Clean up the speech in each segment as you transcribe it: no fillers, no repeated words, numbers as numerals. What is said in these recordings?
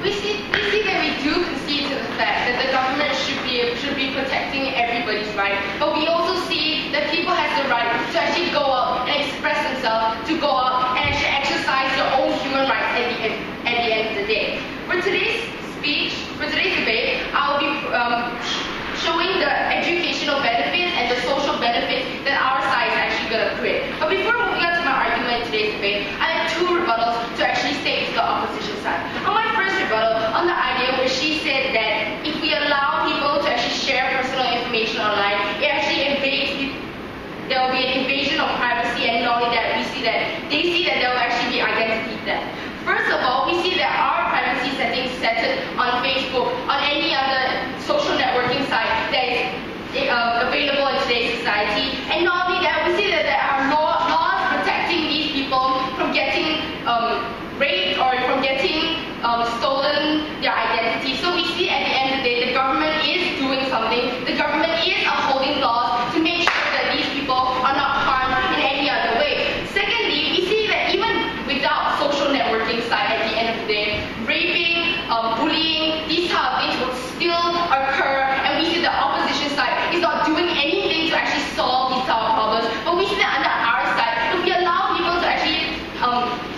we see that we do concede to the fact that the government should be protecting everybody's right, but we also see that people have the right to actually go out and express themselves, to go out and actually exercise their own human rights at the end of the day. For today's debate, I'll be showing the educational benefits and the social benefits that our side is actually going to create. But before moving on to my argument in today's debate, I have two rebuttals to actually state to the opposition side. On my first rebuttal, on the idea where she said that if we allow people to actually share personal information online, it actually there will be an invasion of privacy, and not only that, they see that there will actually be identity theft. First of all, we see that our privacy settings set on Facebook, on any other social networking site that is available in today's society, and not only that, we see that there are laws protecting these people from getting raped or from getting stolen their identity. So we see at the end of the day, the government is doing something. The government is upholding laws to make sure that these people are not harmed in any other way. Secondly, we see that even without social networking site at the end of the day, raping, bullying, these type of things will still occur, and we see the opposition side is not doing anything to actually solve these type of problems. But we see that under our side, if we allow people to actually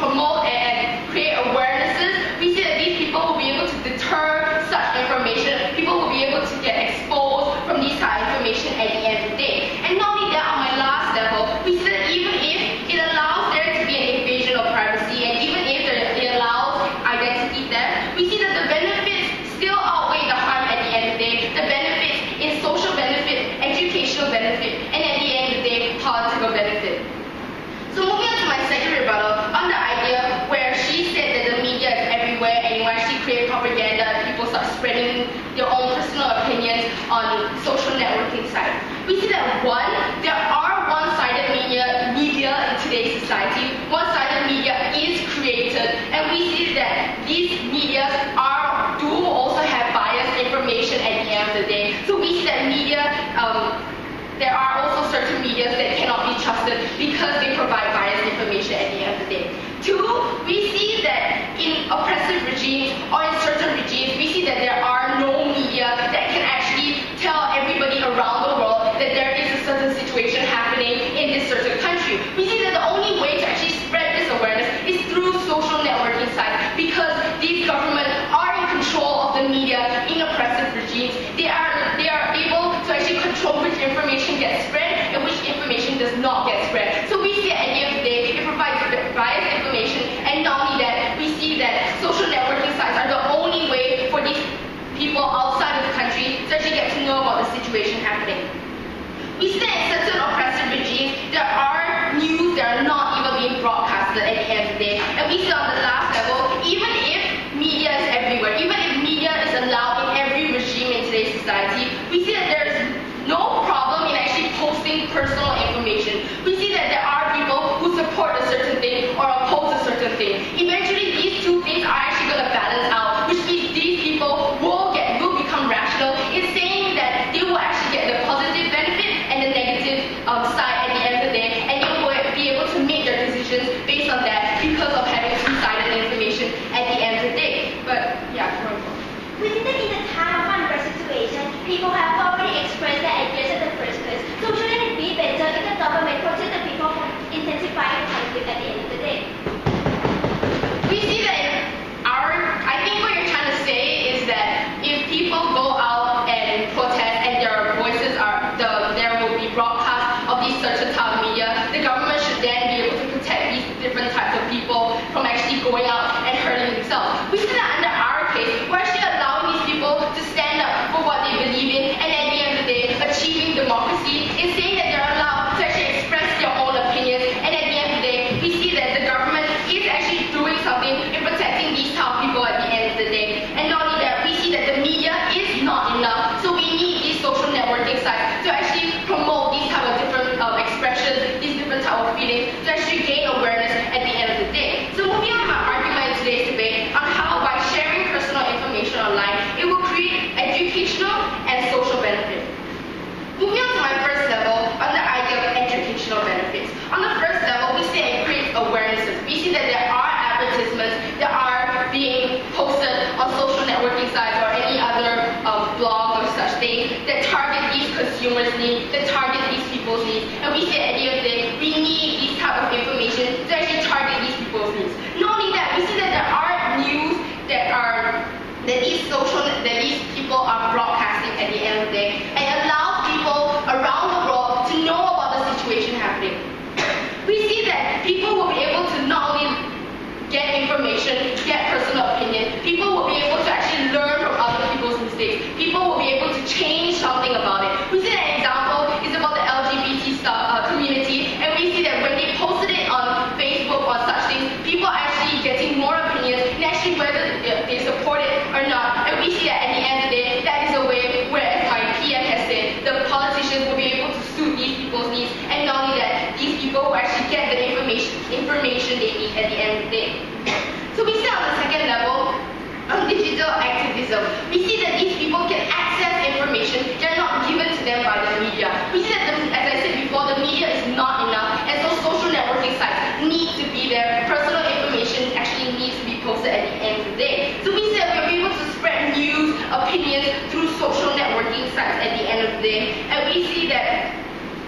promote and create awarenesses, we see that these people will be able to deter such information. People will be able to get exposed from these type of information at the end of the day. And not only that, on my last level, we see that even if it allows there to be an invasion of privacy, and even if it allows identity theft, we see that the benefits still outweigh the harm at the end of the day. The benefits is social benefit, educational benefit, and at the end of the day, political benefit. So moving on to my second rebuttal, on the idea where she said that the media is everywhere and you actually create propaganda and people start spreading their own personal opinions on social networking sites. We see that one, there are one-sided media in today's society. One-sided media is created, and we see that these media do also have biased information at the end of the day. So we see that media, there are also certain media that cannot be trusted because they provide biased information at the end of the day. Two, we see that in oppressive regimes or in certain regimes, we see that there are no media that can actually tell everybody around the world that there is a certain situation happening in this certain country. We see that the only way to actually spread this awareness is through social networking sites, because these governments are in control of the media in oppressive regimes. They are able to actually control which information gets spread and which information does not get spread. So we see at the end of the day, it provides biased information, and not only that, we see that social networking sites are the only way for these people outside of the country to actually get to know about the situation happening. We see that in certain oppressive regimes, there are news that are not even being broadcasted at the end of the day. And we see on the last level, even if media is everywhere, even if media is allowed in every regime in today's society, we see that there is no problem in actually posting personal information. We see that there are people who support a certain thing or oppose a certain thing. Eventually, these two things are actually going to balance out, which means these people will become rational in saying that they will actually get the positive benefit and the negative side at the end of the day, and they will be able to make their decisions based on that because of having two-sided information at the end of the day. But yeah, we see that in the time of unrest situation, need to target these people's needs. And we see at the end of the day, we need these type of information to actually target these people's needs. Not only that, we see that there are news that these people are broadcasting at the end of the day and allow people around the world to know about the situation happening. We see that people will be able to not only get information, get personal opinion, people will be able to actually learn from other people's mistakes. People will be able to change something about it. We see that an example is about the LGBT community, and we see that when they posted it on Facebook or such things, people are actually getting more opinions and actually whether they support it or not. And we see that at the end of the day, that is a way where, as my PM has said, the politicians will be able to suit these people's needs, and not only that, these people will actually get the information they need at the end of the day. So we see on the second level, on digital activism, we see that these people can access information that are not given to them by the media. We see that, as I said before, the media is not enough, and so social networking sites need to be there. Personal information actually needs to be posted at the end of the day. So we see that we're able to spread news, opinions through social networking sites at the end of the day. And we see that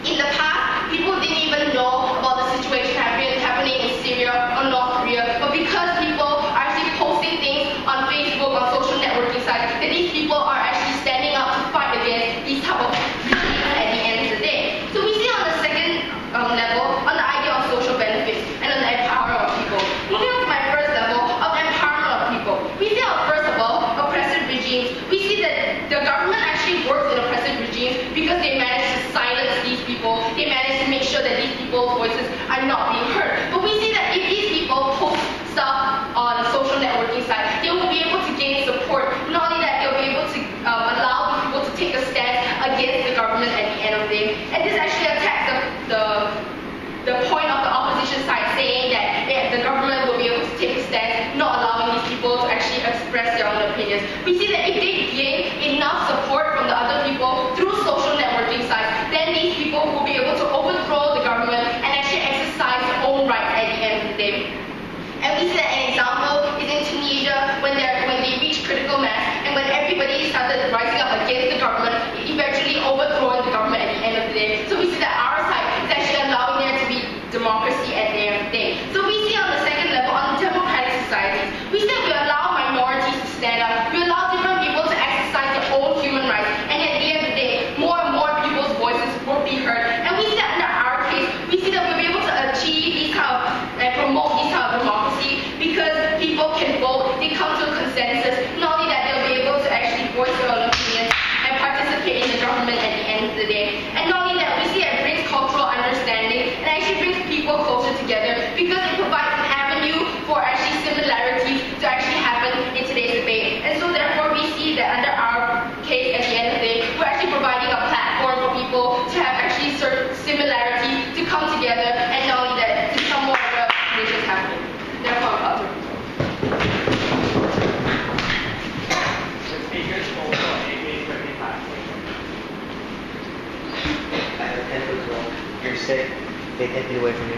in the past, people didn't even know about the situation happening in Syria or North Korea, but because people are actually posting things on Facebook, on social networking sites, that these people are actually standing up to fight against these type of regimes at the end of the day. So we see on the second level, on the idea of social benefits and on the empowerment of people. Moving on to my first level of the empowerment of people. We see first of all, oppressive regimes. We see that the government actually works in oppressive regimes because they manage to silence these people. They manage to make sure that these people's voices are not being heard. But we see that if these people post stuff on social networking sites, they will be able to gain support. Not only that, they'll be able to allow people to take a stand against the government at the end of the day. And this actually attacks the point of the opposition side, saying that the government will be able to take a stand, not allowing these people to actually express their own opinions. We see that if they gain enough support from the other people through social networking sites, then these people will be able to overthrow the government and actually exercise their own rights at the end of the day. And we see that an example is in Tunisia when they reached critical mass and when everybody started rising up against the government, eventually overthrowing the government at the end of the day. So we see that our side is actually allowing there to be democracy at the end of the day. So we see on the second level, on democratic societies, we see that we allow minorities to stand up, we allow different people to exercise their own human rights, and at the end of the day, more and more people's voices will be heard. And we see that in our case, we see that we'll be able to achieve these kind of, and promote these kind of democracy because people can vote, they come to a consensus. Not only that, they'll be able to actually voice their own opinions and participate in the government at the end of the day. And not only that, we see that it brings cultural understanding and actually brings people closer together because it provides an avenue for actually similarities to actually happen in today's debate. And so therefore we see that under our case at the end of the day, we're actually providing a platform for people to have actually certain similarity to come together and not only that, to become more aware of what is happening. Therefore, I'm about to I have 10 foot 12. You're sick. Take 10 feet away from me.